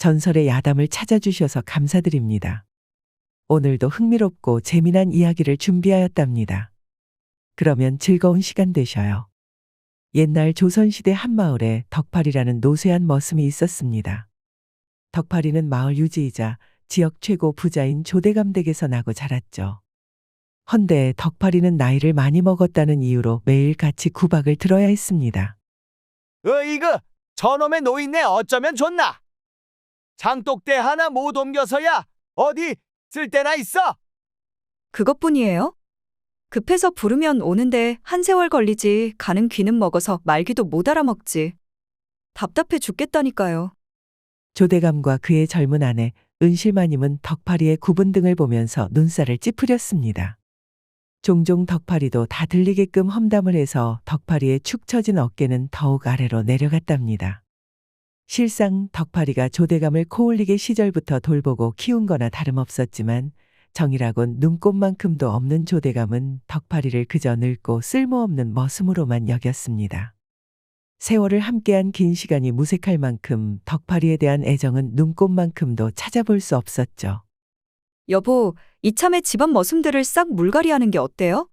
전설의 야담을 찾아주셔서 감사드립니다. 오늘도 흥미롭고 재미난 이야기를 준비하였답니다. 그러면 즐거운 시간 되셔요. 옛날 조선시대 한마을에 덕팔이라는 노쇠한 머슴이 있었습니다. 덕팔이는 마을 유지이자 지역 최고 부자인 조대감 댁에서 나고 자랐죠. 헌데 덕팔이는 나이를 많이 먹었다는 이유로 매일 같이 구박을 들어야 했습니다. 으이그 저놈의 노인네 어쩌면 좋나? 장독대 하나 못 옮겨서야 어디 쓸 데나 있어? 그것뿐이에요? 급해서 부르면 오는데 한 세월 걸리지 가는 귀는 먹어서 말귀도 못 알아먹지. 답답해 죽겠다니까요. 조대감과 그의 젊은 아내 은실마님은 덕팔이의 구분 등을 보면서 눈살을 찌푸렸습니다. 종종 덕팔이도 다 들리게끔 험담을 해서 덕팔이의 축 처진 어깨는 더욱 아래로 내려갔답니다. 실상 덕팔이가 조대감을 코올리게 시절부터 돌보고 키운 거나 다름없었지만 정이라곤 눈꼽만큼도 없는 조대감은 덕팔이를 그저 늙고 쓸모없는 머슴으로만 여겼습니다. 세월을 함께한 긴 시간이 무색할 만큼 덕팔이에 대한 애정은 눈꼽만큼도 찾아볼 수 없었죠. 여보, 이참에 집안 머슴들을 싹 물갈이하는 게 어때요?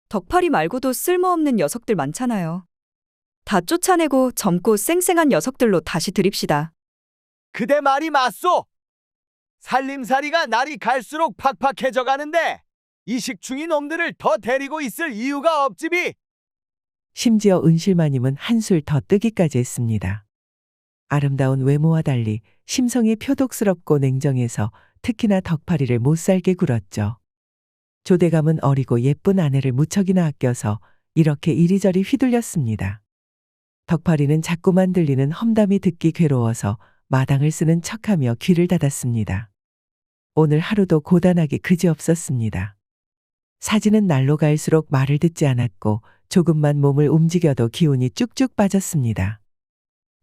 덕팔이 말고도 쓸모없는 녀석들 많잖아요. 다 쫓아내고 젊고 쌩쌩한 녀석들로 다시 드립시다. 그대 말이 맞소. 살림살이가 날이 갈수록 팍팍해져 가는데 이식충이 놈들을 더 데리고 있을 이유가 없지비. 심지어 은실마님은 한술 더 뜨기까지 했습니다. 아름다운 외모와 달리 심성이 표독스럽고 냉정해서 특히나 덕팔이를 못살게 굴었죠. 조대감은 어리고 예쁜 아내를 무척이나 아껴서 이렇게 이리저리 휘둘렸습니다. 덕팔이는 자꾸만 들리는 험담이 듣기 괴로워서 마당을 쓰는 척하며 귀를 닫았습니다. 오늘 하루도 고단하기 그지없었습니다. 사지는 날로 갈수록 말을 듣지 않았고 조금만 몸을 움직여도 기운이 쭉쭉 빠졌습니다.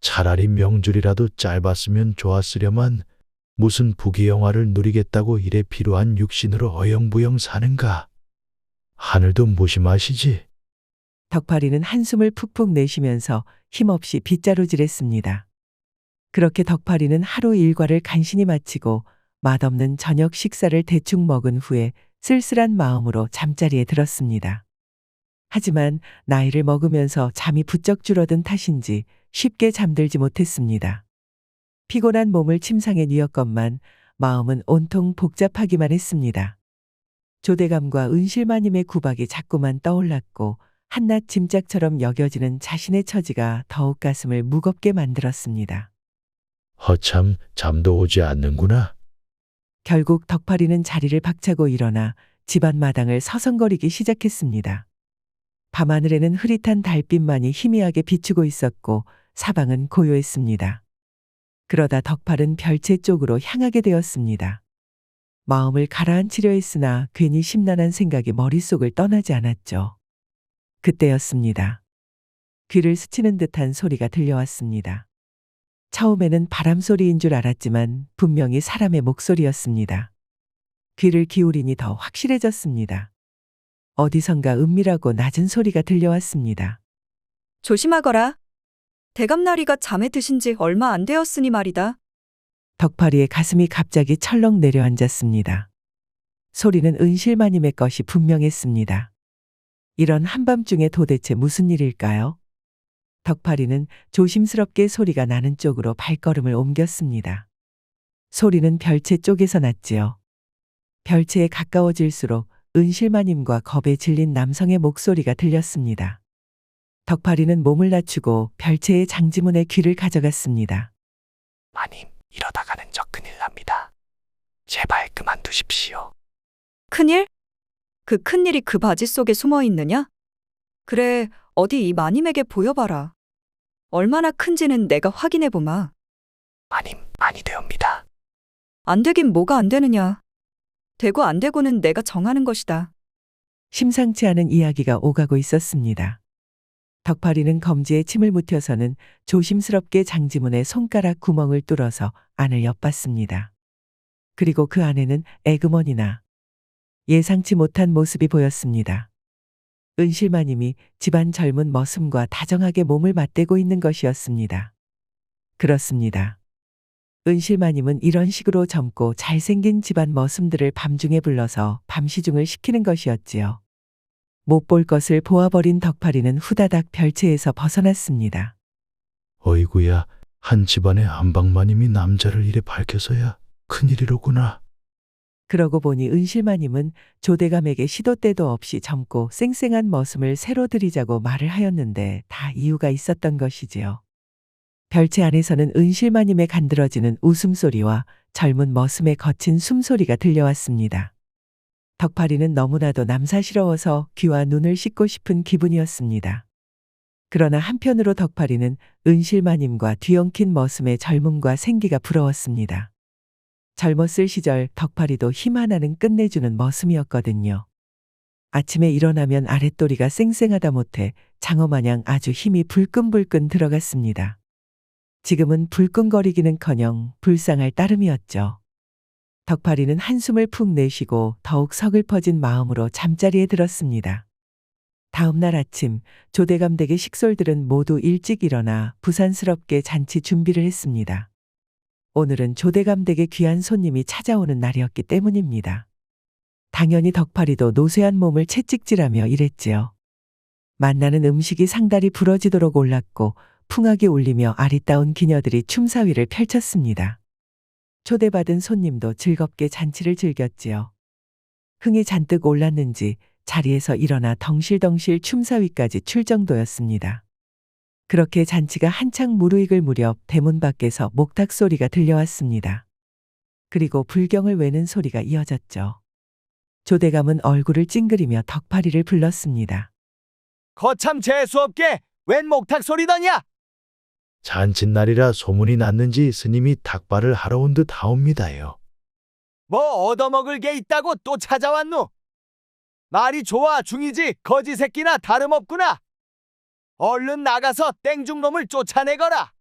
차라리 명줄이라도 짧았으면 좋았으려만 무슨 부귀영화를 누리겠다고 일에 필요한 육신으로 어영부영 사는가. 하늘도 무심하시지. 덕팔이는 한숨을 푹푹 내쉬면서 힘없이 빗자루질했습니다. 그렇게 덕팔이는 하루 일과를 간신히 마치고 맛없는 저녁 식사를 대충 먹은 후에 쓸쓸한 마음으로 잠자리에 들었습니다. 하지만 나이를 먹으면서 잠이 부쩍 줄어든 탓인지 쉽게 잠들지 못했습니다. 피곤한 몸을 침상에 뉘었건만 마음은 온통 복잡하기만 했습니다. 조대감과 은실마님의 구박이 자꾸만 떠올랐고 한낱 짐짝처럼 여겨지는 자신의 처지가 더욱 가슴을 무겁게 만들었습니다. 허참 잠도 오지 않는구나. 결국 덕팔이는 자리를 박차고 일어나 집안 마당을 서성거리기 시작했습니다. 밤하늘에는 흐릿한 달빛만이 희미하게 비추고 있었고 사방은 고요했습니다. 그러다 덕팔은 별채 쪽으로 향하게 되었습니다. 마음을 가라앉히려 했으나 괜히 심란한 생각이 머릿속을 떠나지 않았죠. 그때였습니다. 귀를 스치는 듯한 소리가 들려왔습니다. 처음에는 바람소리인 줄 알았지만 분명히 사람의 목소리였습니다. 귀를 기울이니 더 확실해졌습니다. 어디선가 은밀하고 낮은 소리가 들려왔습니다. 조심하거라. 대감나리가 잠에 드신 지 얼마 안 되었으니 말이다. 덕팔이의 가슴이 갑자기 철렁 내려앉았습니다. 소리는 은실마님의 것이 분명했습니다. 이런 한밤중에 도대체 무슨 일일까요? 덕팔이는 조심스럽게 소리가 나는 쪽으로 발걸음을 옮겼습니다. 소리는 별채 쪽에서 났지요. 별채에 가까워질수록 은실마님과 겁에 질린 남성의 목소리가 들렸습니다. 덕팔이는 몸을 낮추고 별채의 장지문에 귀를 가져갔습니다. 마님, 이러다가는 저 큰일 납니다. 제발 그만두십시오. 큰일? 그 큰일이 그 바지 속에 숨어 있느냐? 그래, 어디 이 마님에게 보여봐라. 얼마나 큰지는 내가 확인해보마. 마님, 많이 되옵니다. 안 되긴 뭐가 안 되느냐. 되고 안 되고는 내가 정하는 것이다. 심상치 않은 이야기가 오가고 있었습니다. 덕팔이는 검지에 침을 묻혀서는 조심스럽게 장지문에 손가락 구멍을 뚫어서 안을 엿봤습니다. 그리고 그 안에는 에그머니나 예상치 못한 모습이 보였습니다. 은실마님이 집안 젊은 머슴과 다정하게 몸을 맞대고 있는 것이었습니다. 그렇습니다. 은실마님은 이런 식으로 젊고 잘생긴 집안 머슴들을 밤중에 불러서 밤시중을 시키는 것이었지요. 못 볼 것을 보아버린 덕파리는 후다닥 별채에서 벗어났습니다. 어이구야, 한 집안의 안방마님이 남자를 이래 밝혀서야 큰일이로구나. 그러고 보니 은실마님은 조대감에게 시도 때도 없이 젊고 쌩쌩한 머슴을 새로 들이자고 말을 하였는데 다 이유가 있었던 것이지요. 별채 안에서는 은실마님의 간드러지는 웃음소리와 젊은 머슴의 거친 숨소리가 들려왔습니다. 덕파리는 너무나도 남사스러워서 귀와 눈을 씻고 싶은 기분이었습니다. 그러나 한편으로 덕파리는 은실마님과 뒤엉킨 머슴의 젊음과 생기가 부러웠습니다. 젊었을 시절 덕파리도 힘 하나는 끝내주는 머슴이었거든요. 아침에 일어나면 아랫도리가 쌩쌩하다 못해 장어마냥 아주 힘이 불끈불끈 들어갔습니다. 지금은 불끈거리기는커녕 불쌍할 따름이었죠. 덕파리는 한숨을 푹 내쉬고 더욱 서글퍼진 마음으로 잠자리에 들었습니다. 다음 날 아침 조대감 댁의 식솔들은 모두 일찍 일어나 부산스럽게 잔치 준비를 했습니다. 오늘은 조대감 댁에 귀한 손님이 찾아오는 날이었기 때문입니다. 당연히 덕파리도 노쇠한 몸을 채찍질하며 일했지요. 만나는 음식이 상다리 부러지도록 올랐고 풍악이 울리며 아리따운 기녀들이 춤사위를 펼쳤습니다. 초대받은 손님도 즐겁게 잔치를 즐겼지요. 흥이 잔뜩 올랐는지 자리에서 일어나 덩실덩실 춤사위까지 출 정도였습니다. 그렇게 잔치가 한창 무르익을 무렵 대문 밖에서 목탁 소리가 들려왔습니다. 그리고 불경을 외는 소리가 이어졌죠. 조대감은 얼굴을 찡그리며 덕파리를 불렀습니다. 거참 재수없게 웬 목탁 소리더냐? 잔칫날이라 소문이 났는지 스님이 닭발을 하러 온 듯 하옵니다요. 뭐 얻어먹을 게 있다고 또 찾아왔노? 말이 좋아 중이지 거지 새끼나 다름없구나. 얼른 나가서 땡중놈을 쫓아내거라.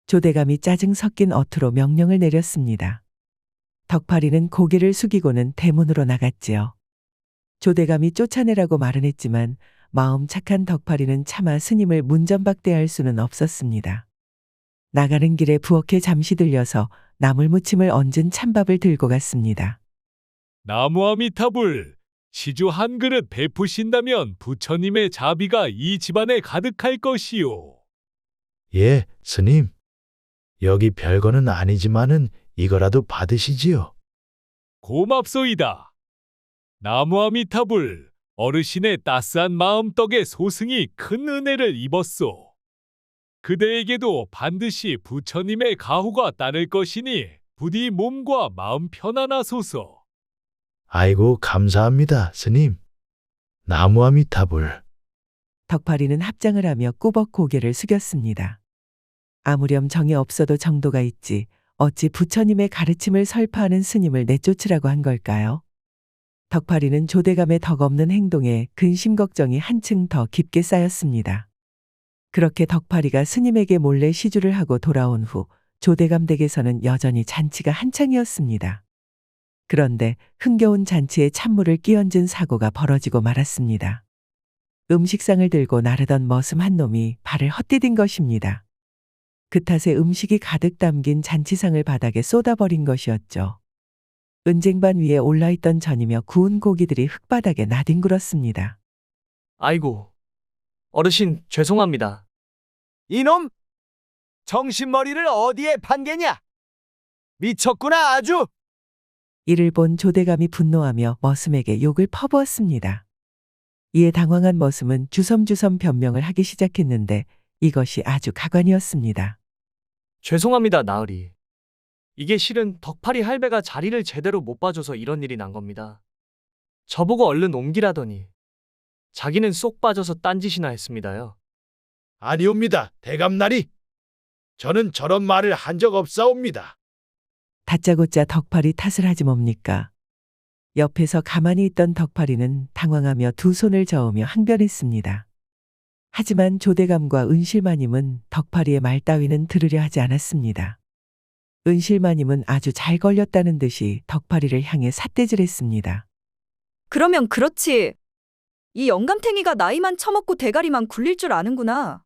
조대감이 짜증 섞인 어투로 명령을 내렸습니다. 덕파리는 고개를 숙이고는 대문으로 나갔지요. 조대감이 쫓아내라고 말은 했지만 마음 착한 덕파리는 차마 스님을 문전박대할 수는 없었습니다. 나가는 길에 부엌에 잠시 들려서 나물무침을 얹은 찬밥을 들고 갔습니다. 나무아미타불, 시주 한 그릇 베푸신다면 부처님의 자비가 이 집안에 가득할 것이요. 예, 스님. 여기 별거는 아니지만은 이거라도 받으시지요. 고맙소이다. 나무아미타불, 어르신의 따스한 마음 덕에 소승이 큰 은혜를 입었소. 그대에게도 반드시 부처님의 가호가 따를 것이니 부디 몸과 마음 편안하소서. 아이고, 감사합니다, 스님. 나무아미타불. 덕파리는 합장을 하며 꾸벅 고개를 숙였습니다. 아무렴 정이 없어도 정도가 있지 어찌 부처님의 가르침을 설파하는 스님을 내쫓으라고 한 걸까요? 덕파리는 조대감의 덕없는 행동에 근심 걱정이 한층 더 깊게 쌓였습니다. 그렇게 덕파리가 스님에게 몰래 시주를 하고 돌아온 후 조대감 댁에서는 여전히 잔치가 한창이었습니다. 그런데 흥겨운 잔치에 찬물을 끼얹은 사고가 벌어지고 말았습니다. 음식상을 들고 나르던 머슴 한 놈이 발을 헛디딘 것입니다. 그 탓에 음식이 가득 담긴 잔치상을 바닥에 쏟아버린 것이었죠. 은쟁반 위에 올라있던 전이며 구운 고기들이 흙바닥에 나뒹굴었습니다. 아이고, 어르신 죄송합니다. 이놈! 정신머리를 어디에 판게냐? 미쳤구나 아주! 이를 본 조대감이 분노하며 머슴에게 욕을 퍼부었습니다. 이에 당황한 머슴은 주섬주섬 변명을 하기 시작했는데 이것이 아주 가관이었습니다. 죄송합니다, 나으리. 이게 실은 덕파리 할배가 자리를 제대로 못 봐줘서 이런 일이 난 겁니다. 저보고 얼른 옮기라더니 자기는 쏙 빠져서 딴짓이나 했습니다요. 아니옵니다, 대감나리. 저는 저런 말을 한 적 없사옵니다. 다짜고짜 덕파리 탓을 하지 뭡니까? 옆에서 가만히 있던 덕파리는 당황하며 두 손을 저으며 항변했습니다. 하지만 조대감과 은실마님은 덕파리의 말 따위는 들으려 하지 않았습니다. 은실마님은 아주 잘 걸렸다는 듯이 덕파리를 향해 삿대질했습니다. 그러면 그렇지. 이 영감탱이가 나이만 처먹고 대가리만 굴릴 줄 아는구나.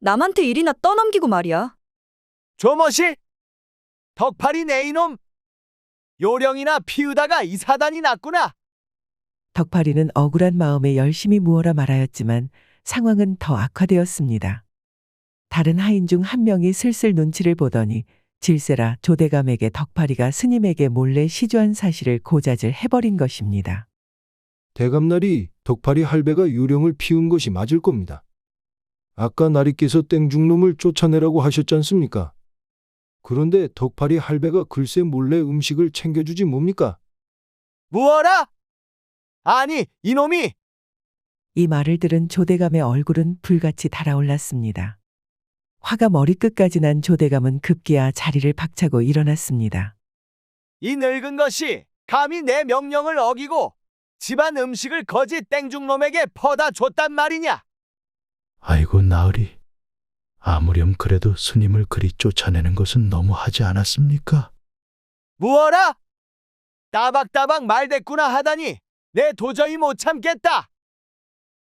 남한테 일이나 떠넘기고 말이야. 조머시! 덕팔이 내 이놈! 요령이나 피우다가 이 사단이 났구나. 덕팔이는 억울한 마음에 열심히 무어라 말하였지만 상황은 더 악화되었습니다. 다른 하인 중 한 명이 슬슬 눈치를 보더니 질세라 조대감에게 덕팔이가 스님에게 몰래 시주한 사실을 고자질 해버린 것입니다. 대감날이 덕팔이 할배가 요령을 피운 것이 맞을 겁니다. 아까 나리께서 땡중놈을 쫓아내라고 하셨지 않습니까? 그런데 덕팔이 할배가 글쎄 몰래 음식을 챙겨주지 뭡니까? 무어라? 아니, 이놈이! 이 말을 들은 조대감의 얼굴은 불같이 달아올랐습니다. 화가 머리끝까지 난 조대감은 급기야 자리를 박차고 일어났습니다. 이 늙은 것이 감히 내 명령을 어기고 집안 음식을 거짓 땡중놈에게 퍼다 줬단 말이냐? 아이고 나으리. 아무렴 그래도 스님을 그리 쫓아내는 것은 너무하지 않았습니까? 무어라? 따박따박 말대꾸나 하다니 내 도저히 못 참겠다.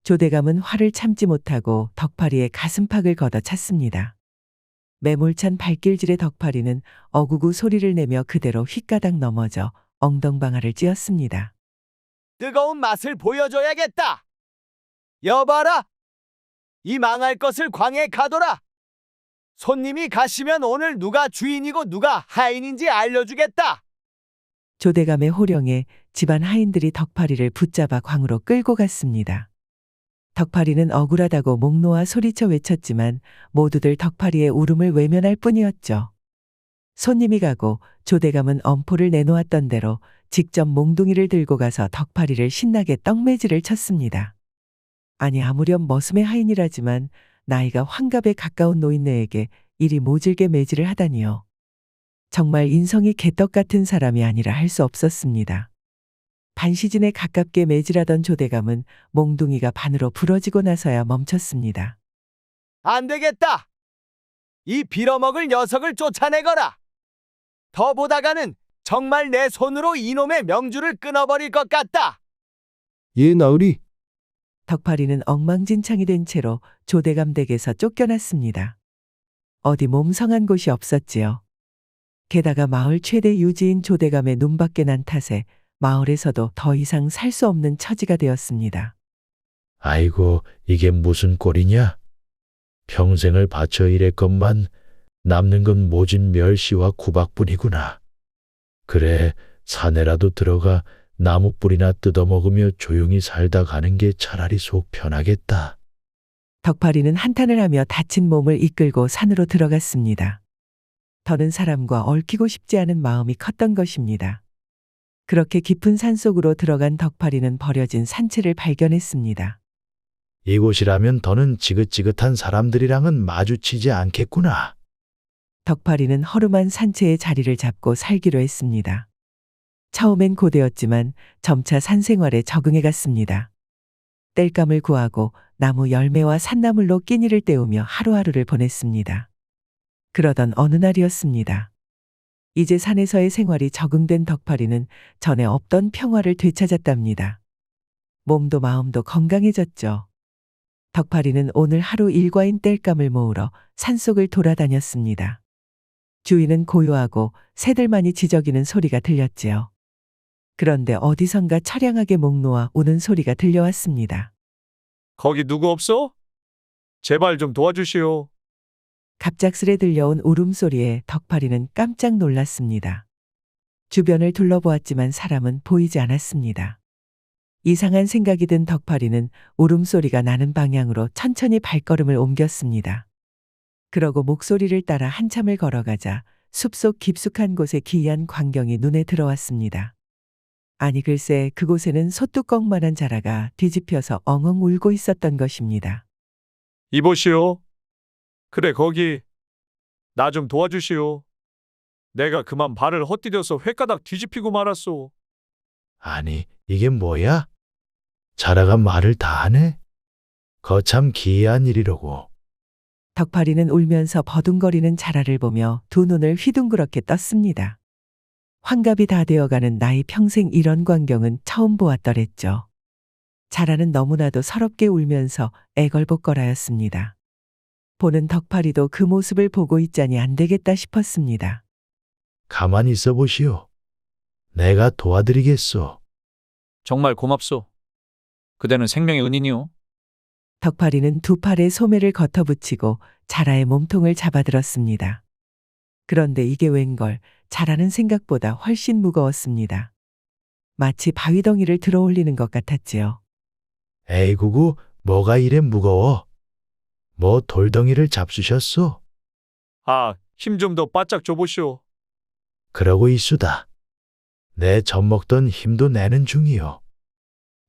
조대감은 화를 참지 못하고 덕팔이의 가슴팍을 걷어찼습니다. 매몰찬 발길질의 덕팔이는 어구구 소리를 내며 그대로 휙가닥 넘어져 엉덩방아를 찧었습니다. 뜨거운 맛을 보여줘야겠다. 여봐라. 이 망할 것을 광에 가둬라. 손님이 가시면 오늘 누가 주인이고 누가 하인인지 알려주겠다. 조대감의 호령에 집안 하인들이 덕팔이를 붙잡아 광으로 끌고 갔습니다. 덕팔이는 억울하다고 목 놓아 소리쳐 외쳤지만 모두들 덕팔이의 울음을 외면할 뿐이었죠. 손님이 가고 조대감은 엄포를 내놓았던 대로 직접 몽둥이를 들고 가서 덕팔이를 신나게 떡매질을 쳤습니다. 아니 아무렴 머슴의 하인이라지만 나이가 환갑에 가까운 노인네에게 이리 모질게 매질을 하다니요. 정말 인성이 개떡 같은 사람이 아니라 할 수 없었습니다. 반시진에 가깝게 매질하던 조대감은 몽둥이가 반으로 부러지고 나서야 멈췄습니다. 안 되겠다. 이 빌어먹을 녀석을 쫓아내거라. 더 보다가는 정말 내 손으로 이놈의 명주를 끊어버릴 것 같다. 예, 나으리. 덕팔이는 엉망진창이 된 채로 조대감 댁에서 쫓겨났습니다. 어디 몸성한 곳이 없었지요. 게다가 마을 최대 유지인 조대감의 눈밖에 난 탓에 마을에서도 더 이상 살 수 없는 처지가 되었습니다. 아이고 이게 무슨 꼴이냐? 평생을 바쳐 일했건만 남는 건 모진 멸시와 구박뿐이구나. 그래 사내라도 들어가 나무 뿌리나 뜯어먹으며 조용히 살다 가는 게 차라리 속 편하겠다. 덕팔이는 한탄을 하며 다친 몸을 이끌고 산으로 들어갔습니다. 더는 사람과 얽히고 싶지 않은 마음이 컸던 것입니다. 그렇게 깊은 산속으로 들어간 덕팔이는 버려진 산채를 발견했습니다. 이곳이라면 더는 지긋지긋한 사람들이랑은 마주치지 않겠구나. 덕팔이는 허름한 산채의 자리를 잡고 살기로 했습니다. 처음엔 고되었지만 점차 산생활에 적응해 갔습니다. 땔감을 구하고 나무 열매와 산나물로 끼니를 때우며 하루하루를 보냈습니다. 그러던 어느 날이었습니다. 이제 산에서의 생활이 적응된 덕팔이는 전에 없던 평화를 되찾았답니다. 몸도 마음도 건강해졌죠. 덕팔이는 오늘 하루 일과인 땔감을 모으러 산속을 돌아다녔습니다. 주위는 고요하고 새들만이 지저귀는 소리가 들렸지요. 그런데 어디선가 처량하게 목 놓아 우는 소리가 들려왔습니다. 거기 누구 없어? 제발 좀 도와주시오. 갑작스레 들려온 울음소리에 덕팔이는 깜짝 놀랐습니다. 주변을 둘러보았지만 사람은 보이지 않았습니다. 이상한 생각이 든 덕팔이는 울음소리가 나는 방향으로 천천히 발걸음을 옮겼습니다. 그러고 목소리를 따라 한참을 걸어가자 숲속 깊숙한 곳에 기이한 광경이 눈에 들어왔습니다. 아니 글쎄 그곳에는 소뚜껑만한 자라가 뒤집혀서 엉엉 울고 있었던 것입니다. 이보시오. 그래 거기. 나 좀 도와주시오. 내가 그만 발을 헛디뎌서 횟가닥 뒤집히고 말았소. 아니 이게 뭐야? 자라가 말을 다 하네? 거참 기이한 일이로고. 덕팔이는 울면서 버둥거리는 자라를 보며 두 눈을 휘둥그렇게 떴습니다. 환갑이 다 되어가는 나이 평생 이런 광경은 처음 보았더랬죠. 자라는 너무나도 서럽게 울면서 애걸복걸하였습니다. 보는 덕팔이도 그 모습을 보고 있자니 안 되겠다 싶었습니다. 가만히 있어 보시오. 내가 도와드리겠소. 정말 고맙소. 그대는 생명의 은인이오. 덕파리는 두 팔에 소매를 걷어붙이고 자라의 몸통을 잡아들었습니다. 그런데 이게 웬걸 자라는 생각보다 훨씬 무거웠습니다. 마치 바위덩이를 들어 올리는 것 같았지요. 에이구구, 뭐가 이래 무거워? 뭐 돌덩이를 잡수셨소? 아, 힘 좀 더 바짝 줘보시오. 그러고 있수다. 내 젖먹던 힘도 내는 중이요.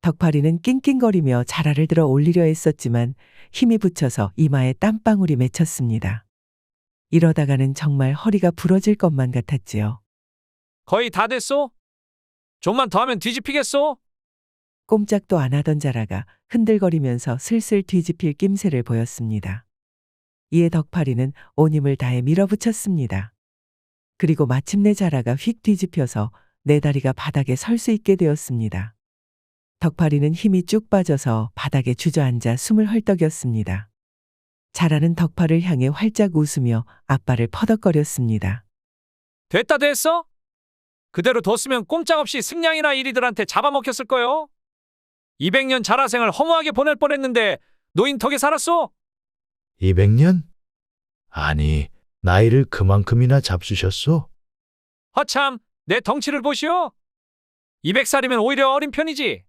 덕파리는 낑낑거리며 자라를 들어 올리려 했었지만 힘이 붙여서 이마에 땀방울이 맺혔습니다. 이러다가는 정말 허리가 부러질 것만 같았지요. 거의 다 됐소? 좀만 더 하면 뒤집히겠소? 꼼짝도 안 하던 자라가 흔들거리면서 슬슬 뒤집힐 낌새를 보였습니다. 이에 덕파리는 온 힘을 다해 밀어붙였습니다. 그리고 마침내 자라가 휙 뒤집혀서 네 다리가 바닥에 설 수 있게 되었습니다. 덕파리는 힘이 쭉 빠져서 바닥에 주저앉아 숨을 헐떡였습니다. 자라는 덕파를 향해 활짝 웃으며 앞발을 퍼덕거렸습니다. 됐다 됐어? 그대로 뒀으면 꼼짝없이 승냥이나 이리들한테 잡아먹혔을 거요. 200년 자라생을 허무하게 보낼 뻔했는데 노인 덕에 살았소? 200년? 아니, 나이를 그만큼이나 잡수셨소? 허참, 내 덩치를 보시오. 200살이면 오히려 어린 편이지.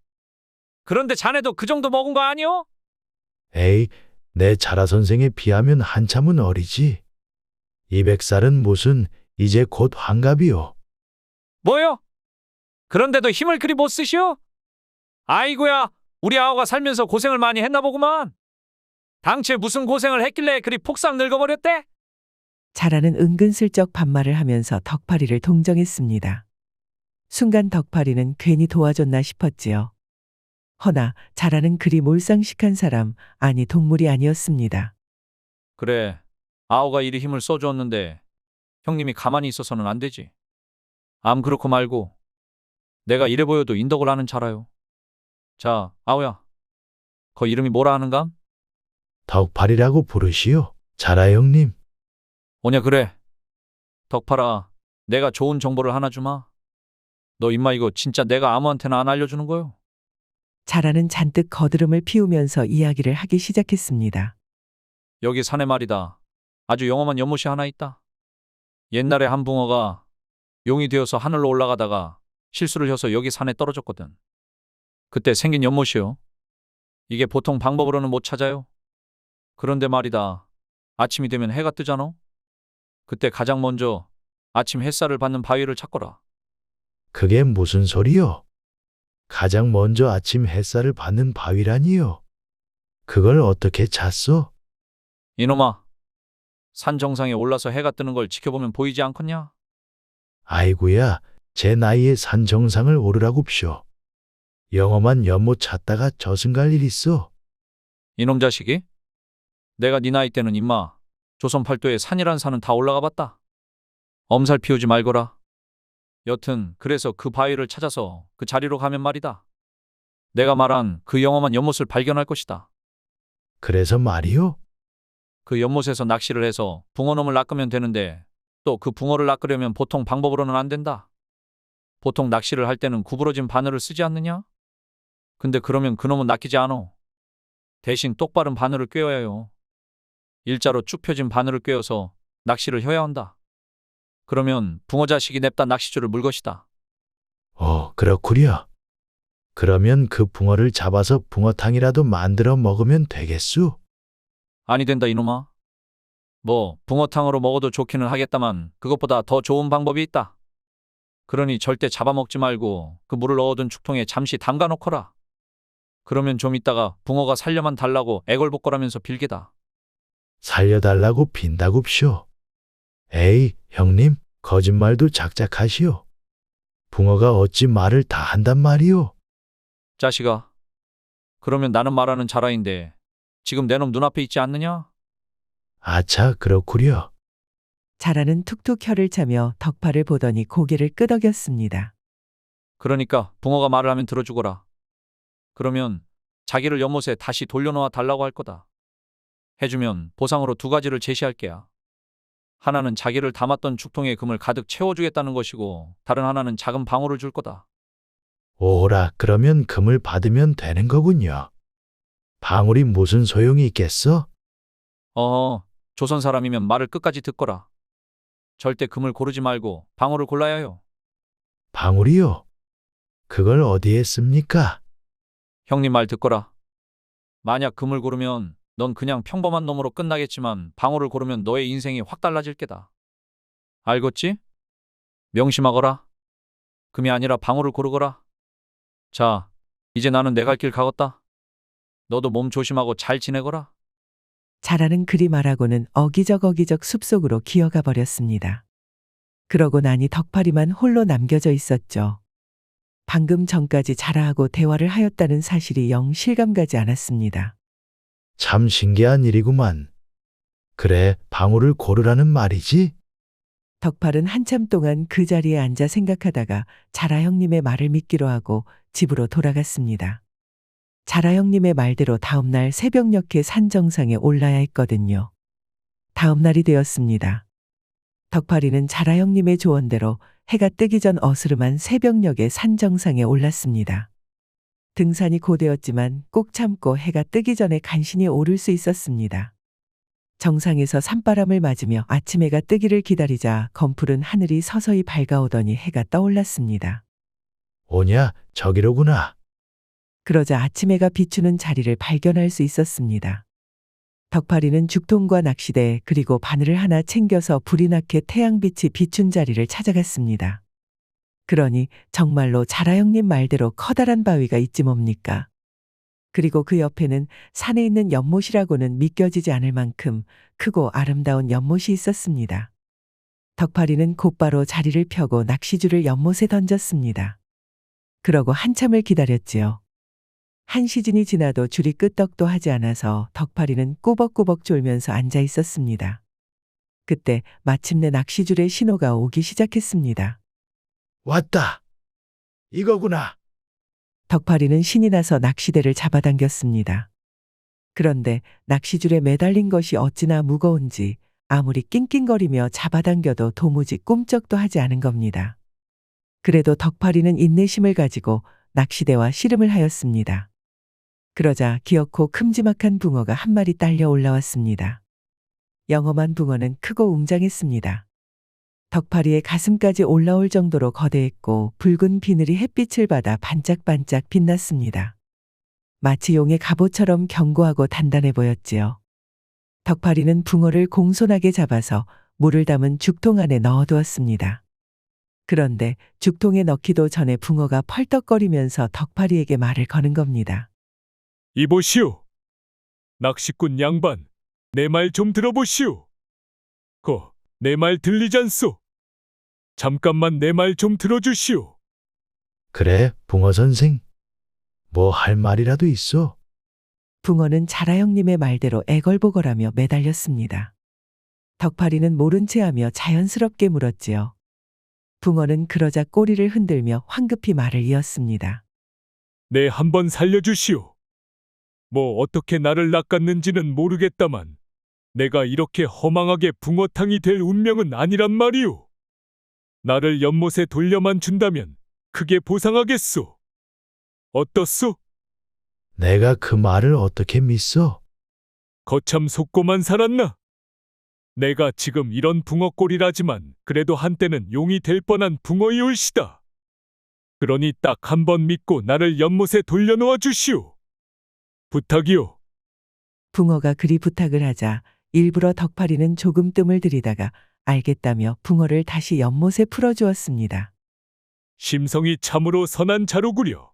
그런데 자네도 그 정도 먹은 거 아니오? 에이, 내 자라 선생에 비하면 한참은 어리지. 200살은 무슨, 이제 곧 환갑이요. 뭐요? 그런데도 힘을 그리 못 쓰시오? 아이고야, 우리 아우가 살면서 고생을 많이 했나 보구만. 당최 무슨 고생을 했길래 그리 폭삭 늙어버렸대? 자라는 은근슬쩍 반말을 하면서 덕파리를 동정했습니다. 순간 덕파리는 괜히 도와줬나 싶었지요. 허나 자라는 그리 몰상식한 사람, 아니 동물이 아니었습니다. 그래, 아우가 이리 힘을 써주었는데 형님이 가만히 있어서는 안 되지. 암 그렇고 말고 내가 이래 보여도 인덕을 아는 자라요. 자, 아우야, 거 이름이 뭐라 하는감? 덕팔이라고 부르시오. 자라 형님. 오냐 그래. 덕팔아, 내가 좋은 정보를 하나 주마. 너 임마 이거 진짜 내가 아무한테나 안 알려주는 거요. 자라는 잔뜩 거드름을 피우면서 이야기를 하기 시작했습니다. 여기 산에 말이다. 아주 영험한 연못이 하나 있다. 옛날에 한 붕어가 용이 되어서 하늘로 올라가다가 실수를 해서 여기 산에 떨어졌거든. 그때 생긴 연못이요. 이게 보통 방법으로는 못 찾아요. 그런데 말이다. 아침이 되면 해가 뜨잖아. 그때 가장 먼저 아침 햇살을 받는 바위를 찾거라. 그게 무슨 소리요? 가장 먼저 아침 햇살을 받는 바위라니요. 그걸 어떻게 찾소? 이놈아, 산 정상에 올라서 해가 뜨는 걸 지켜보면 보이지 않겠냐? 아이구야, 제 나이에 산 정상을 오르라고쇼. 영험한 연못 찾다가 저승 갈 일 있어. 이놈 자식이? 내가 네 나이 때는 임마 조선 팔도에 산이란 산은 다 올라가 봤다. 엄살 피우지 말거라. 여튼 그래서 그 바위를 찾아서 그 자리로 가면 말이다. 내가 말한 그 영험한 연못을 발견할 것이다. 그래서 말이요? 그 연못에서 낚시를 해서 붕어놈을 낚으면 되는데 또 그 붕어를 낚으려면 보통 방법으로는 안 된다. 보통 낚시를 할 때는 구부러진 바늘을 쓰지 않느냐? 근데 그러면 그놈은 낚이지 않어. 대신 똑바른 바늘을 꿰어야 해요. 일자로 쭉 펴진 바늘을 꿰어서 낚시를 해야 한다. 그러면 붕어 자식이 냅다 낚시줄을 물 것이다. 그렇구려. 그러면 그 붕어를 잡아서 붕어탕이라도 만들어 먹으면 되겠수? 아니 된다 이놈아. 뭐 붕어탕으로 먹어도 좋기는 하겠다만 그것보다 더 좋은 방법이 있다. 그러니 절대 잡아먹지 말고 그 물을 넣어둔 죽통에 잠시 담가 놓거라. 그러면 좀 있다가 붕어가 살려만 달라고 애걸복걸하면서 빌게다. 살려달라고 빈다굽쇼. 에이, 형님, 거짓말도 작작하시오. 붕어가 어찌 말을 다 한단 말이오? 자식아, 그러면 나는 말하는 자라인데 지금 내 놈 눈앞에 있지 않느냐? 아차, 그렇구려. 자라는 툭툭 혀를 차며 덕파를 보더니 고개를 끄덕였습니다. 그러니까 붕어가 말을 하면 들어주거라. 그러면 자기를 연못에 다시 돌려놓아 달라고 할 거다. 해주면 보상으로 2가지를 제시할 게야. 하나는 자기를 담았던 죽통에 금을 가득 채워주겠다는 것이고 다른 하나는 작은 방울을 줄 거다. 오라, 그러면 금을 받으면 되는 거군요. 방울이 무슨 소용이 있겠어? 조선 사람이면 말을 끝까지 듣거라. 절대 금을 고르지 말고 방울을 골라야 해요. 방울이요? 그걸 어디에 씁니까? 형님 말 듣거라. 만약 금을 고르면 넌 그냥 평범한 놈으로 끝나겠지만 방울을 고르면 너의 인생이 확 달라질 게다. 알겠지? 명심하거라. 금이 아니라 방울을 고르거라. 자, 이제 나는 내 갈 길 가겄다. 너도 몸 조심하고 잘 지내거라. 잘하는 그리 말하고는 어기적 숲속으로 기어가 버렸습니다. 그러고 나니 덕파리만 홀로 남겨져 있었죠. 방금 전까지 자라하고 대화를 하였다는 사실이 영 실감가지 않았습니다. 참 신기한 일이구만. 그래, 방울을 고르라는 말이지? 덕팔은 한참 동안 그 자리에 앉아 생각하다가 자라 형님의 말을 믿기로 하고 집으로 돌아갔습니다. 자라 형님의 말대로 다음날 새벽녘에 산 정상에 올라야 했거든요. 다음 날이 되었습니다. 덕팔이는 자라 형님의 조언대로 해가 뜨기 전 어스름한 새벽녘에 산 정상에 올랐습니다. 등산이 고되었지만 꼭 참고 해가 뜨기 전에 간신히 오를 수 있었습니다. 정상에서 산바람을 맞으며 아침 해가 뜨기를 기다리자 검푸른 하늘이 서서히 밝아오더니 해가 떠올랐습니다. 오냐, 저기로구나. 그러자 아침 해가 비추는 자리를 발견할 수 있었습니다. 덕파리는 죽통과 낚시대 그리고 바늘을 하나 챙겨서 불이 나게 태양빛이 비춘 자리를 찾아갔습니다. 그러니 정말로 자라 형님 말대로 커다란 바위가 있지 뭡니까? 그리고 그 옆에는 산에 있는 연못이라고는 믿겨지지 않을 만큼 크고 아름다운 연못이 있었습니다. 덕파리는 곧바로 자리를 펴고 낚시줄을 연못에 던졌습니다. 그러고 한참을 기다렸지요. 한 시즌이 지나도 줄이 끄떡도 하지 않아서 덕파리는 꾸벅꾸벅 졸면서 앉아 있었습니다. 그때 마침내 낚시줄의 신호가 오기 시작했습니다. 왔다. 이거구나. 덕파리는 신이 나서 낚시대를 잡아당겼습니다. 그런데 낚시줄에 매달린 것이 어찌나 무거운지 아무리 낑낑거리며 잡아당겨도 도무지 꿈쩍도 하지 않은 겁니다. 그래도 덕파리는 인내심을 가지고 낚시대와 씨름을 하였습니다. 그러자 기어코 큼지막한 붕어가 한 마리 딸려 올라왔습니다. 영험한 붕어는 크고 웅장했습니다. 덕파리의 가슴까지 올라올 정도로 거대했고 붉은 비늘이 햇빛을 받아 반짝반짝 빛났습니다. 마치 용의 갑옷처럼 견고하고 단단해 보였지요. 덕파리는 붕어를 공손하게 잡아서 물을 담은 죽통 안에 넣어두었습니다. 그런데 죽통에 넣기도 전에 붕어가 펄떡거리면서 덕파리에게 말을 거는 겁니다. 이보시오. 낚시꾼 양반, 내 말 좀 들어보시오. 내 말 들리잖소. 잠깐만 내 말 좀 들어주시오. 그래, 붕어 선생. 뭐 할 말이라도 있어? 붕어는 자라 형님의 말대로 애걸보걸하며 매달렸습니다. 덕파리는 모른 체하며 자연스럽게 물었지요. 붕어는 그러자 꼬리를 흔들며 황급히 말을 이었습니다. 네, 한번 살려주시오. 뭐 어떻게 나를 낚았는지는 모르겠다만 내가 이렇게 허망하게 붕어탕이 될 운명은 아니란 말이오. 나를 연못에 돌려만 준다면 크게 보상하겠소. 어떻소? 내가 그 말을 어떻게 믿어? 거참 속고만 살았나? 내가 지금 이런 붕어꼴이라지만 그래도 한때는 용이 될 뻔한 붕어이올시다. 그러니 딱 한 번 믿고 나를 연못에 돌려놓아 주시오. 부탁이오. 붕어가 그리 부탁을 하자 일부러 덕파리는 조금 뜸을 들이다가 알겠다며 붕어를 다시 연못에 풀어주었습니다. 심성이 참으로 선한 자로구려.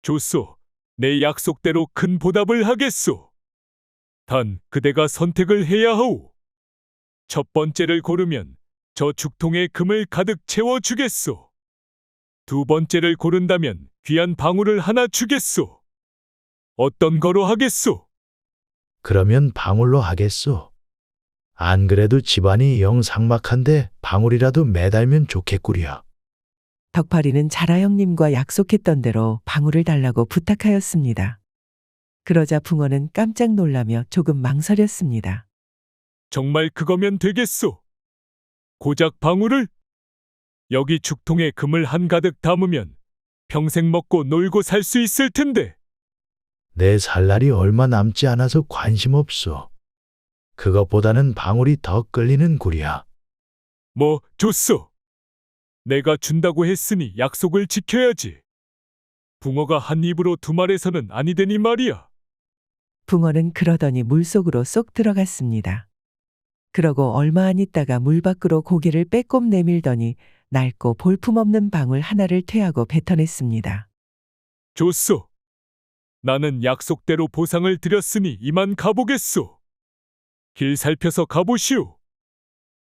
좋소. 내 약속대로 큰 보답을 하겠소. 단 그대가 선택을 해야 하오. 첫 번째를 고르면 저 죽통에 금을 가득 채워주겠소. 두 번째를 고른다면 귀한 방울을 하나 주겠소. 어떤 거로 하겠소? 그러면 방울로 하겠소. 안 그래도 집안이 영 삭막한데 방울이라도 매달면 좋겠구려. 덕파리는 자라 형님과 약속했던 대로 방울을 달라고 부탁하였습니다. 그러자 붕어는 깜짝 놀라며 조금 망설였습니다. 정말 그거면 되겠소. 고작 방울을? 여기 죽통에 금을 한가득 담으면 평생 먹고 놀고 살 수 있을 텐데. 내 살 날이 얼마 남지 않아서 관심 없어. 그것보다는 방울이 더 끌리는 구리야. 뭐 줬소. 내가 준다고 했으니 약속을 지켜야지. 붕어가 한 입으로 두 말해서는 아니 되니 말이야. 붕어는 그러더니 물속으로 쏙 들어갔습니다. 그러고 얼마 안 있다가 물 밖으로 고개를 빼꼼 내밀더니 낡고 볼품없는 방울 하나를 퇴하고 뱉어냈습니다. 줬소. 나는 약속대로 보상을 드렸으니 이만 가보겠소. 길 살펴서 가보시오.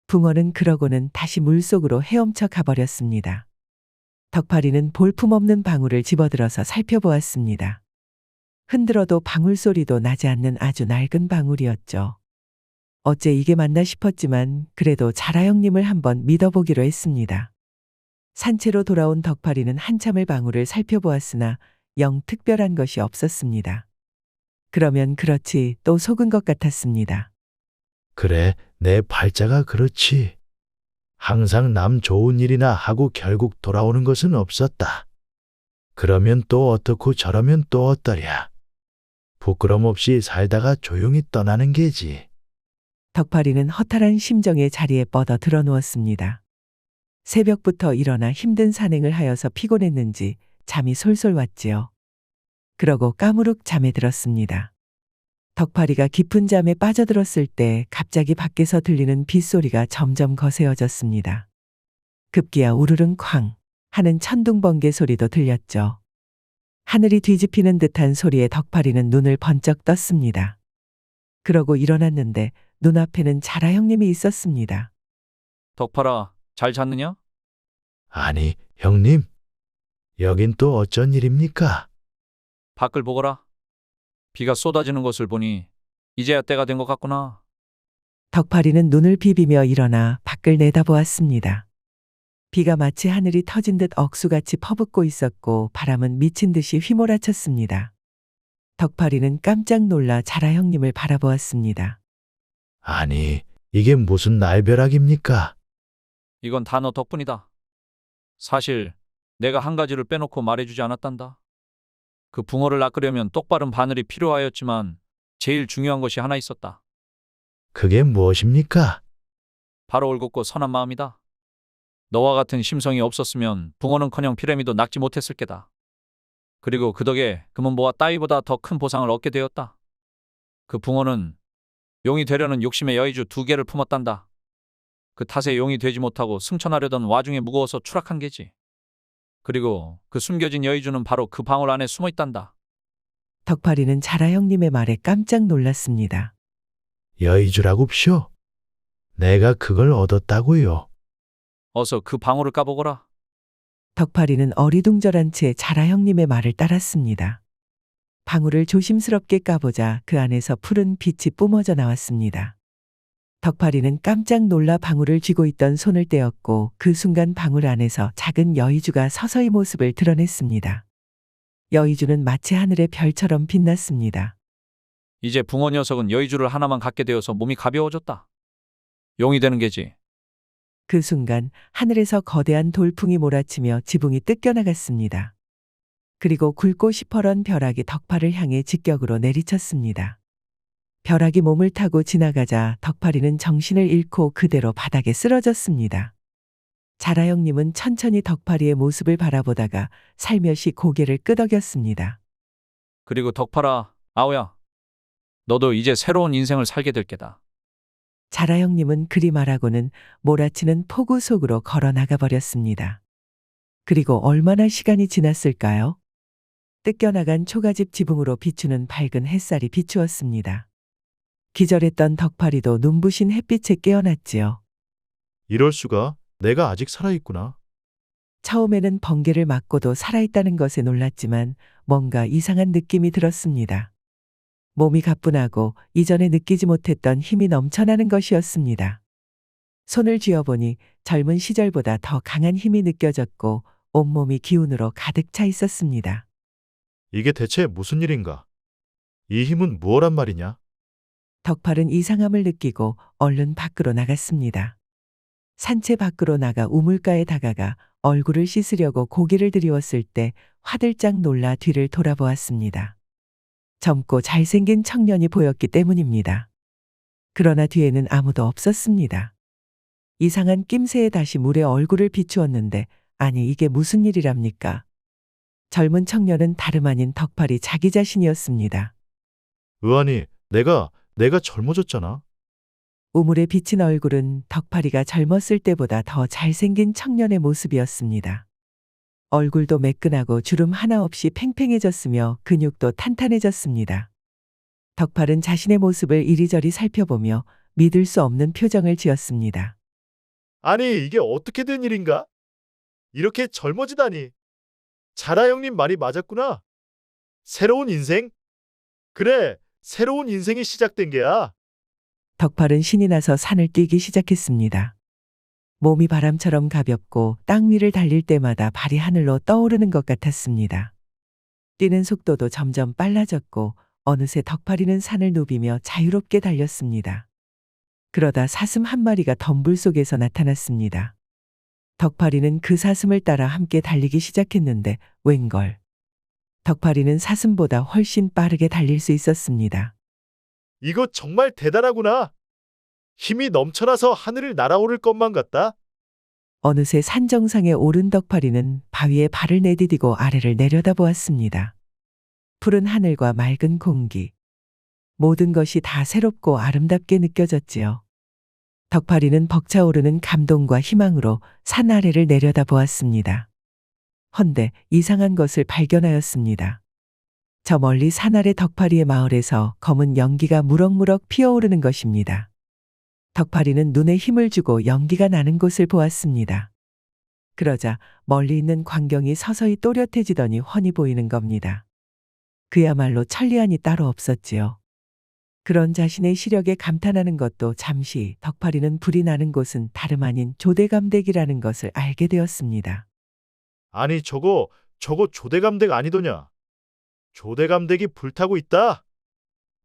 붕어는 그러고는 다시 물속으로 헤엄쳐 가버렸습니다. 덕파리는 볼품없는 방울을 집어들어서 살펴보았습니다. 흔들어도 방울 소리도 나지 않는 아주 낡은 방울이었죠. 어째 이게 맞나 싶었지만 그래도 자라형님을 한번 믿어보기로 했습니다. 산채로 돌아온 덕파리는 한참을 방울을 살펴보았으나 영 특별한 것이 없었습니다. 그러면 그렇지 또 속은 것 같았습니다. 그래, 내 팔자가 그렇지. 항상 남 좋은 일이나 하고 결국 돌아오는 것은 없었다. 그러면 또 어떻고 저러면 또 어떠랴. 부끄럼 없이 살다가 조용히 떠나는 게지. 덕파리는 허탈한 심정에 자리에 뻗어 드러 누웠습니다. 새벽부터 일어나 힘든 산행을 하여서 피곤했는지 잠이 솔솔 왔지요. 그러고 까무룩 잠에 들었습니다. 덕파리가 깊은 잠에 빠져들었을 때 갑자기 밖에서 들리는 빗소리가 점점 거세어졌습니다. 급기야 우르릉 쾅 하는 천둥번개 소리도 들렸죠. 하늘이 뒤집히는 듯한 소리에 덕파리는 눈을 번쩍 떴습니다. 그러고 일어났는데 눈앞에는 자라형님이 있었습니다. 덕팔아, 잘 잤느냐? 아니, 형님. 여긴 또 어쩐 일입니까? 밖을 보거라. 비가 쏟아지는 것을 보니 이제야 때가 된 것 같구나. 덕파리는 눈을 비비며 일어나 밖을 내다보았습니다. 비가 마치 하늘이 터진 듯 억수같이 퍼붓고 있었고 바람은 미친 듯이 휘몰아쳤습니다. 덕파리는 깜짝 놀라 자라형님을 바라보았습니다. 아니, 이게 무슨 날벼락입니까? 이건 다 너 덕분이다. 사실 내가 한 가지를 빼놓고 말해주지 않았단다. 그 붕어를 낚으려면 똑바른 바늘이 필요하였지만 제일 중요한 것이 하나 있었다. 그게 무엇입니까? 바로 올곧고 선한 마음이다. 너와 같은 심성이 없었으면 붕어는커녕 피라미도 낚지 못했을 게다. 그리고 그 덕에 금은보와 따위보다 더 큰 보상을 얻게 되었다. 그 붕어는 용이 되려는 욕심에 여의주 2개를 품었단다. 그 탓에 용이 되지 못하고 승천하려던 와중에 무거워서 추락한 게지. 그리고 그 숨겨진 여의주는 바로 그 방울 안에 숨어 있단다. 덕파리는 자라형님의 말에 깜짝 놀랐습니다. 여의주라고쇼? 내가 그걸 얻었다고요. 어서 그 방울을 까보거라. 덕파리는 어리둥절한 채 자라형님의 말을 따랐습니다. 방울을 조심스럽게 까보자 그 안에서 푸른 빛이 뿜어져 나왔습니다. 덕파리는 깜짝 놀라 방울을 쥐고 있던 손을 떼었고 그 순간 방울 안에서 작은 여의주가 서서히 모습을 드러냈습니다. 여의주는 마치 하늘의 별처럼 빛났습니다. 이제 붕어 녀석은 여의주를 하나만 갖게 되어서 몸이 가벼워졌다. 용이 되는 게지. 그 순간 하늘에서 거대한 돌풍이 몰아치며 지붕이 뜯겨나갔습니다. 그리고 굵고 시퍼런 벼락이 덕파를 향해 직격으로 내리쳤습니다. 벼락이 몸을 타고 지나가자 덕파리는 정신을 잃고 그대로 바닥에 쓰러졌습니다. 자라형님은 천천히 덕파리의 모습을 바라보다가 살며시 고개를 끄덕였습니다. 그리고 덕팔아, 아오야. 너도 이제 새로운 인생을 살게 될 게다. 자라형님은 그리 말하고는 몰아치는 폭우 속으로 걸어 나가버렸습니다. 그리고 얼마나 시간이 지났을까요? 뜯겨나간 초가집 지붕으로 비추는 밝은 햇살이 비추었습니다. 기절했던 덕파리도 눈부신 햇빛에 깨어났지요. 이럴 수가? 내가 아직 살아있구나. 처음에는 번개를 맞고도 살아있다는 것에 놀랐지만 뭔가 이상한 느낌이 들었습니다. 몸이 가뿐하고 이전에 느끼지 못했던 힘이 넘쳐나는 것이었습니다. 손을 쥐어보니 젊은 시절보다 더 강한 힘이 느껴졌고 온몸이 기운으로 가득 차 있었습니다. 이게 대체 무슨 일인가? 이 힘은 무엇란 말이냐? 덕팔은 이상함을 느끼고 얼른 밖으로 나갔습니다. 산채 밖으로 나가 우물가에 다가가 얼굴을 씻으려고 고개를 들이웠을 때 화들짝 놀라 뒤를 돌아보았습니다. 젊고 잘생긴 청년이 보였기 때문입니다. 그러나 뒤에는 아무도 없었습니다. 이상한 낌새에 다시 물에 얼굴을 비추었는데 아니 이게 무슨 일이랍니까? 젊은 청년은 다름 아닌 덕팔이 자기 자신이었습니다. 의안이, 내가 젊어졌잖아. 우물에 비친 얼굴은 덕팔이가 젊었을 때보다 더 잘생긴 청년의 모습이었습니다. 얼굴도 매끈하고 주름 하나 없이 팽팽해졌으며 근육도 탄탄해졌습니다. 덕팔은 자신의 모습을 이리저리 살펴보며 믿을 수 없는 표정을 지었습니다. 아니, 이게 어떻게 된 일인가? 이렇게 젊어지다니. 자라 형님 말이 맞았구나. 새로운 인생? 그래, 새로운 인생이 시작된 게야. 덕팔은 신이 나서 산을 뛰기 시작했습니다. 몸이 바람처럼 가볍고 땅 위를 달릴 때마다 발이 하늘로 떠오르는 것 같았습니다. 뛰는 속도도 점점 빨라졌고 어느새 덕팔이는 산을 누비며 자유롭게 달렸습니다. 그러다 사슴 한 마리가 덤불 속에서 나타났습니다. 덕팔이는 그 사슴을 따라 함께 달리기 시작했는데 웬걸. 덕팔이는 사슴보다 훨씬 빠르게 달릴 수 있었습니다. 이거 정말 대단하구나. 힘이 넘쳐나서 하늘을 날아오를 것만 같다. 어느새 산 정상에 오른 덕팔이는 바위에 발을 내디디고 아래를 내려다보았습니다. 푸른 하늘과 맑은 공기. 모든 것이 다 새롭고 아름답게 느껴졌지요. 덕팔이는 벅차오르는 감동과 희망으로 산 아래를 내려다보았습니다. 헌데 이상한 것을 발견하였습니다. 저 멀리 산 아래 덕팔이의 마을에서 검은 연기가 무럭무럭 피어오르는 것입니다. 덕팔이는 눈에 힘을 주고 연기가 나는 곳을 보았습니다. 그러자 멀리 있는 광경이 서서히 또렷해지더니 훤히 보이는 겁니다. 그야말로 천리안이 따로 없었지요. 그런 자신의 시력에 감탄하는 것도 잠시 덕팔이는 불이 나는 곳은 다름 아닌 조대감댁이라는 것을 알게 되었습니다. 아니, 저거 조대감댁 아니더냐? 조대감댁이 불타고 있다.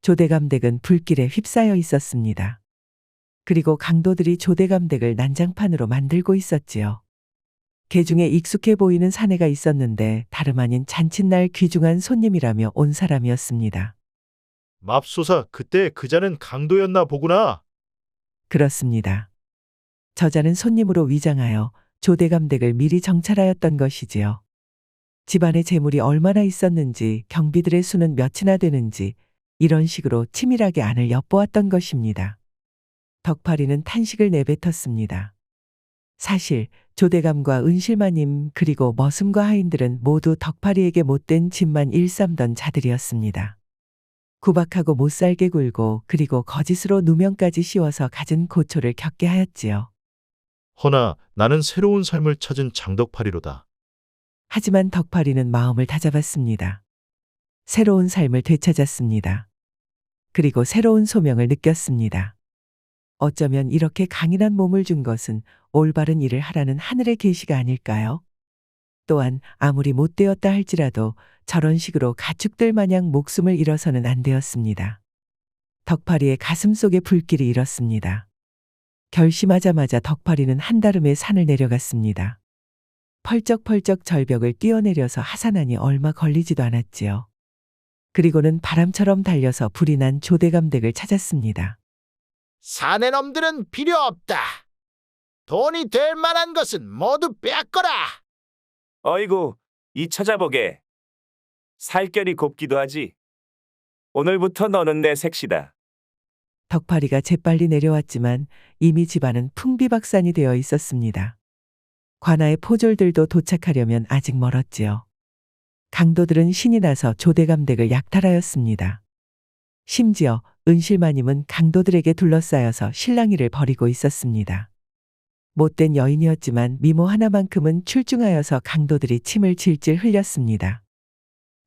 조대감댁은 불길에 휩싸여 있었습니다. 그리고 강도들이 조대감댁을 난장판으로 만들고 있었지요. 개중에 익숙해 보이는 사내가 있었는데 다름 아닌 잔칫날 귀중한 손님이라며 온 사람이었습니다. 맙소사, 그때 그자는 강도였나 보구나. 그렇습니다. 저자는 손님으로 위장하여 조대감댁을 미리 정찰하였던 것이지요. 집안에 재물이 얼마나 있었는지, 경비들의 수는 몇이나 되는지 이런 식으로 치밀하게 안을 엿보았던 것입니다. 덕팔이는 탄식을 내뱉었습니다. 사실 조대감과 은실마님 그리고 머슴과 하인들은 모두 덕팔이에게 못된 짓만 일삼던 자들이었습니다. 구박하고 못살게 굴고 그리고 거짓으로 누명까지 씌워서 갖은 고초를 겪게 하였지요. 허나 나는 새로운 삶을 찾은 장덕팔이로다. 하지만 덕팔이는 마음을 다잡았습니다. 새로운 삶을 되찾았습니다. 그리고 새로운 소명을 느꼈습니다. 어쩌면 이렇게 강인한 몸을 준 것은 올바른 일을 하라는 하늘의 계시가 아닐까요? 또한 아무리 못되었다 할지라도 저런 식으로 가축들 마냥 목숨을 잃어서는 안 되었습니다. 덕팔이의 가슴 속에 불길이 일었습니다. 결심하자마자 덕팔이는 한다름에 산을 내려갔습니다. 펄쩍펄쩍 절벽을 뛰어내려서 하산하니 얼마 걸리지도 않았지요. 그리고는 바람처럼 달려서 불이 난 조대감댁을 찾았습니다. 사내놈들은 필요 없다. 돈이 될 만한 것은 모두 빼앗거라. 어이구, 이 처자보게. 살결이 곱기도 하지. 오늘부터 너는 내 색시다. 덕팔이가 재빨리 내려왔지만 이미 집안은 풍비박산이 되어 있었습니다. 관아의 포졸들도 도착하려면 아직 멀었지요. 강도들은 신이 나서 조대감댁을 약탈하였습니다. 심지어 은실마님은 강도들에게 둘러싸여서 실랑이를 벌이고 있었습니다. 못된 여인이었지만 미모 하나만큼은 출중하여서 강도들이 침을 질질 흘렸습니다.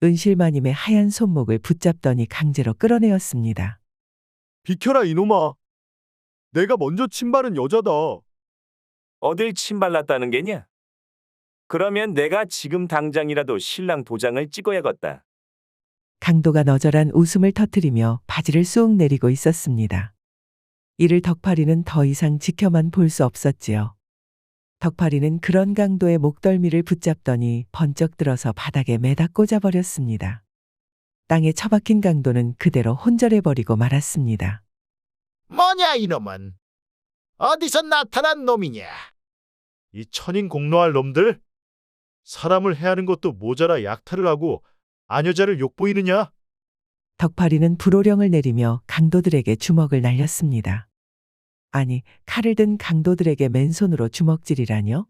은실마님의 하얀 손목을 붙잡더니 강제로 끌어내었습니다. 비켜라 이놈아. 내가 먼저 침바른 여자다. 어딜 침발랐다는 게냐? 그러면 내가 지금 당장이라도 신랑 도장을 찍어야겠다. 강도가 너절한 웃음을 터뜨리며 바지를 쑥 내리고 있었습니다. 이를 덕파리는 더 이상 지켜만 볼 수 없었지요. 덕파리는 그런 강도의 목덜미를 붙잡더니 번쩍 들어서 바닥에 매다 꽂아버렸습니다. 땅에 처박힌 강도는 그대로 혼절해버리고 말았습니다. 뭐냐 이놈은? 어디서 나타난 놈이냐? 이 천인 공노할 놈들? 사람을 해하는 것도 모자라 약탈을 하고 아녀자를 욕보이느냐? 덕파리는 불호령을 내리며 강도들에게 주먹을 날렸습니다. 아니, 칼을 든 강도들에게 맨손으로 주먹질이라뇨?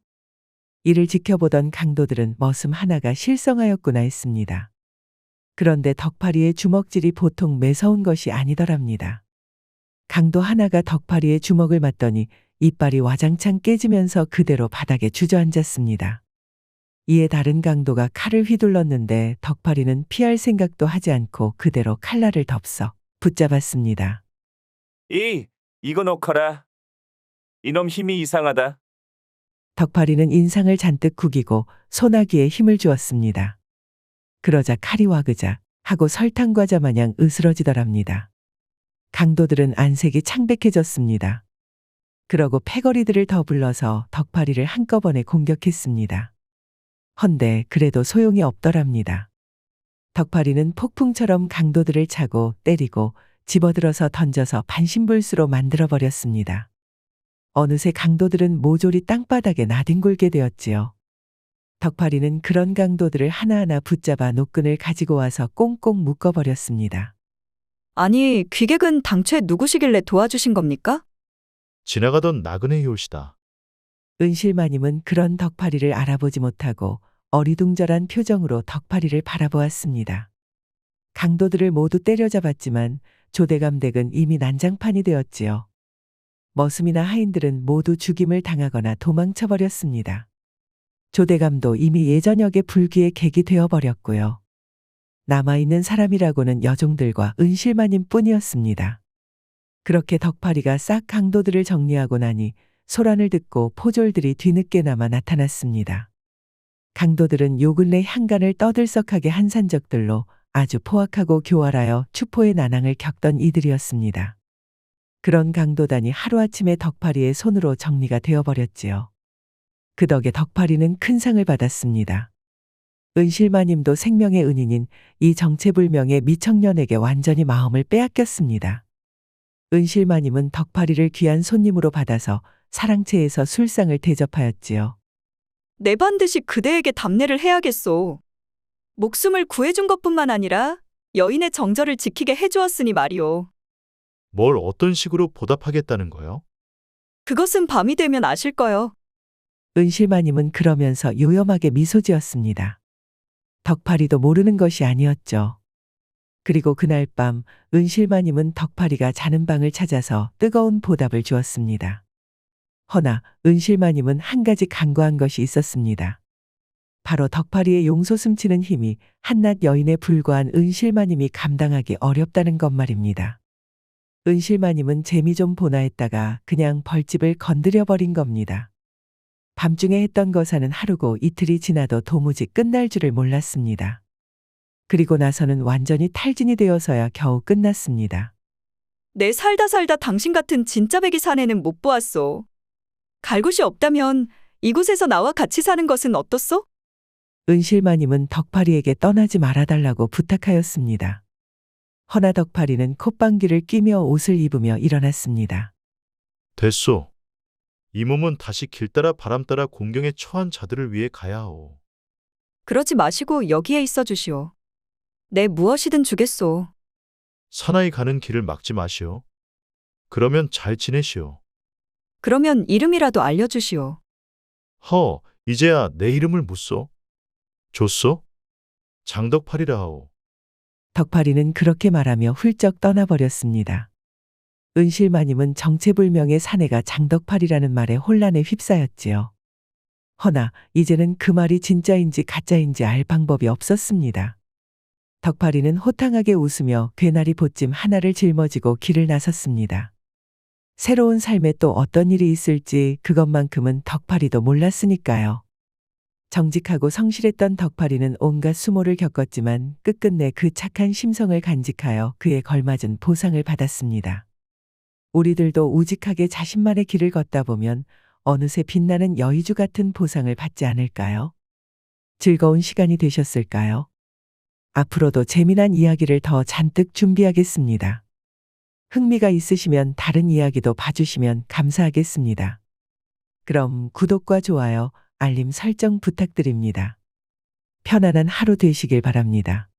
이를 지켜보던 강도들은 머슴 하나가 실성하였구나 했습니다. 그런데 덕파리의 주먹질이 보통 매서운 것이 아니더랍니다. 강도 하나가 덕파리의 주먹을 맞더니 이빨이 와장창 깨지면서 그대로 바닥에 주저앉았습니다. 이에 다른 강도가 칼을 휘둘렀는데 덕파리는 피할 생각도 하지 않고 그대로 칼날을 덥석 붙잡았습니다. 이거 놓거라. 이놈 힘이 이상하다. 덕파리는 인상을 잔뜩 구기고 소나기에 힘을 주었습니다. 그러자 칼이 와그작 하고 설탕과자 마냥 으스러지더랍니다. 강도들은 안색이 창백해졌습니다. 그러고 패거리들을 더 불러서 덕파리를 한꺼번에 공격했습니다. 헌데 그래도 소용이 없더랍니다. 덕파리는 폭풍처럼 강도들을 차고 때리고 집어들어서 던져서 반신불수로 만들어버렸습니다. 어느새 강도들은 모조리 땅바닥에 나뒹굴게 되었지요. 덕파리는 그런 강도들을 하나하나 붙잡아 노끈을 가지고 와서 꽁꽁 묶어버렸습니다. 아니, 귀객은 당최 누구시길래 도와주신 겁니까? 지나가던 나그네 요시다. 은실마님은 그런 덕파리를 알아보지 못하고 어리둥절한 표정으로 덕파리를 바라보았습니다. 강도들을 모두 때려잡았지만 조대감댁은 이미 난장판이 되었지요. 머슴이나 하인들은 모두 죽임을 당하거나 도망쳐버렸습니다. 조대감도 이미 예전역의 불귀의 객이 되어버렸고요. 남아있는 사람이라고는 여종들과 은실마님 뿐이었습니다. 그렇게 덕파리가 싹 강도들을 정리하고 나니 소란을 듣고 포졸들이 뒤늦게나마 나타났습니다. 강도들은 요 근래 향간을 떠들썩하게 한 산적들로 아주 포악하고 교활하여 추포의 난항을 겪던 이들이었습니다. 그런 강도단이 하루아침에 덕파리의 손으로 정리가 되어버렸지요. 그 덕에 덕파리는 큰 상을 받았습니다. 은실마님도 생명의 은인인 이 정체불명의 미청년에게 완전히 마음을 빼앗겼습니다. 은실마님은 덕파리를 귀한 손님으로 받아서 사랑채에서 술상을 대접하였지요. 내 반드시 그대에게 답례를 해야겠소. 목숨을 구해준 것뿐만 아니라 여인의 정절을 지키게 해주었으니 말이오. 뭘 어떤 식으로 보답하겠다는 거요? 그것은 밤이 되면 아실 거요. 은실마님은 그러면서 요염하게 미소 지었습니다. 덕파리도 모르는 것이 아니었죠. 그리고 그날 밤 은실마님은 덕파리가 자는 방을 찾아서 뜨거운 보답을 주었습니다. 허나 은실마님은 한 가지 간과한 것이 있었습니다. 바로 덕파리의 용소 숨치는 힘이 한낱 여인에 불과한 은실마님이 감당하기 어렵다는 것 말입니다. 은실마님은 재미 좀 보나 했다가 그냥 벌집을 건드려버린 겁니다. 밤중에 했던 거사는 하루고 이틀이 지나도 도무지 끝날 줄을 몰랐습니다. 그리고 나서는 완전히 탈진이 되어서야 겨우 끝났습니다. 내 살다 당신 같은 진짜 배기 사내는 못 보았소. 갈 곳이 없다면 이곳에서 나와 같이 사는 것은 어떻소? 은실마님은 덕파리에게 떠나지 말아달라고 부탁하였습니다. 허나 덕파리는 콧방귀를 뀌며 옷을 입으며 일어났습니다. 됐소. 이 몸은 다시 길 따라 바람 따라 공경에 처한 자들을 위해 가야 하오. 그러지 마시고 여기에 있어 주시오. 내 무엇이든 주겠소. 사나이 가는 길을 막지 마시오. 그러면 잘 지내시오. 그러면 이름이라도 알려주시오. 허, 이제야 내 이름을 묻소? 좋소? 장덕팔이라 하오. 덕파리는 그렇게 말하며 훌쩍 떠나버렸습니다. 은실마님은 정체불명의 사내가 장덕팔이라는 말에 혼란에 휩싸였지요. 허나 이제는 그 말이 진짜인지 가짜인지 알 방법이 없었습니다. 덕파리는 호탕하게 웃으며 괴나리 보찜 하나를 짊어지고 길을 나섰습니다. 새로운 삶에 또 어떤 일이 있을지 그것만큼은 덕파리도 몰랐으니까요. 정직하고 성실했던 덕파리는 온갖 수모를 겪었지만 끝끝내 그 착한 심성을 간직하여 그에 걸맞은 보상을 받았습니다. 우리들도 우직하게 자신만의 길을 걷다 보면 어느새 빛나는 여의주 같은 보상을 받지 않을까요? 즐거운 시간이 되셨을까요? 앞으로도 재미난 이야기를 더 잔뜩 준비하겠습니다. 흥미가 있으시면 다른 이야기도 봐주시면 감사하겠습니다. 그럼 구독과 좋아요, 알림 설정 부탁드립니다. 편안한 하루 되시길 바랍니다.